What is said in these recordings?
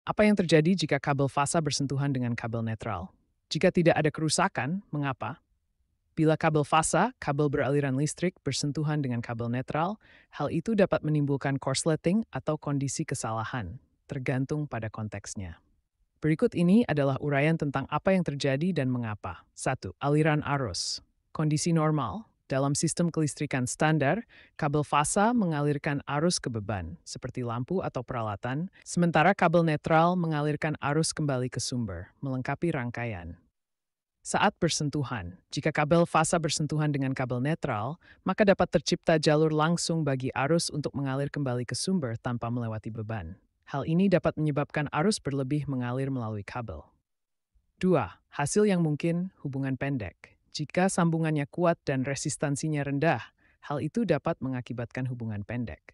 Apa yang terjadi jika kabel fasa bersentuhan dengan kabel netral? Jika tidak ada kerusakan, mengapa? Bila kabel fasa, kabel beraliran listrik, bersentuhan dengan kabel netral, hal itu dapat menimbulkan korsleting atau kondisi kesalahan, tergantung pada konteksnya. Berikut ini adalah uraian tentang apa yang terjadi dan mengapa. 1. Aliran arus. Kondisi normal. Dalam sistem kelistrikan standar, kabel fasa mengalirkan arus ke beban, seperti lampu atau peralatan, sementara kabel netral mengalirkan arus kembali ke sumber, melengkapi rangkaian. Saat bersentuhan, jika kabel fasa bersentuhan dengan kabel netral, maka dapat tercipta jalur langsung bagi arus untuk mengalir kembali ke sumber tanpa melewati beban. Hal ini dapat menyebabkan arus berlebih mengalir melalui kabel. 2. Hasil yang mungkin hubungan pendek. Jika sambungannya kuat dan resistansinya rendah, hal itu dapat mengakibatkan hubungan pendek.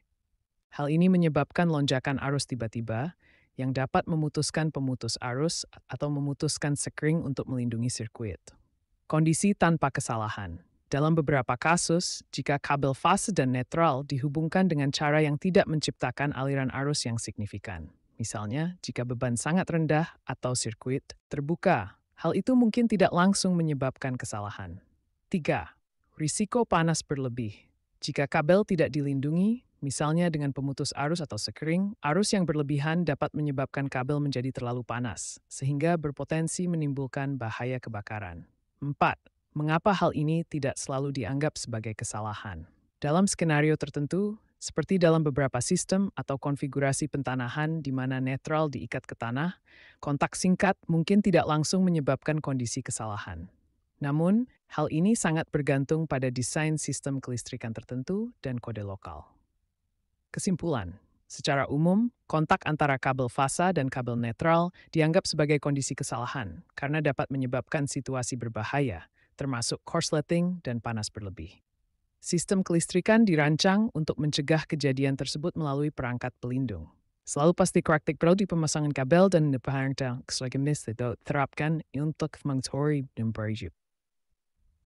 Hal ini menyebabkan lonjakan arus tiba-tiba yang dapat memutuskan pemutus arus atau memutuskan sekring untuk melindungi sirkuit. Kondisi tanpa kesalahan. Dalam beberapa kasus, jika kabel fase dan netral dihubungkan dengan cara yang tidak menciptakan aliran arus yang signifikan. Misalnya, jika beban sangat rendah atau sirkuit terbuka, hal itu mungkin tidak langsung menyebabkan kesalahan. 3. Risiko panas berlebih. Jika kabel tidak dilindungi, misalnya dengan pemutus arus atau sekring, arus yang berlebihan dapat menyebabkan kabel menjadi terlalu panas, sehingga berpotensi menimbulkan bahaya kebakaran. 4. Mengapa hal ini tidak selalu dianggap sebagai kesalahan? Dalam skenario tertentu, seperti dalam beberapa sistem atau konfigurasi pentanahan di mana netral diikat ke tanah, kontak singkat mungkin tidak langsung menyebabkan kondisi kesalahan. Namun, hal ini sangat bergantung pada desain sistem kelistrikan tertentu dan kode lokal. Kesimpulan, secara umum, kontak antara kabel fasa dan kabel netral dianggap sebagai kondisi kesalahan karena dapat menyebabkan situasi berbahaya, termasuk korsleting dan panas berlebih. Sistem kelistrikan dirancang untuk mencegah kejadian tersebut melalui perangkat pelindung. Selalu pasti praktik di pemasangan kabel dan perangkat terapkan untuk mengatur dan berjaya.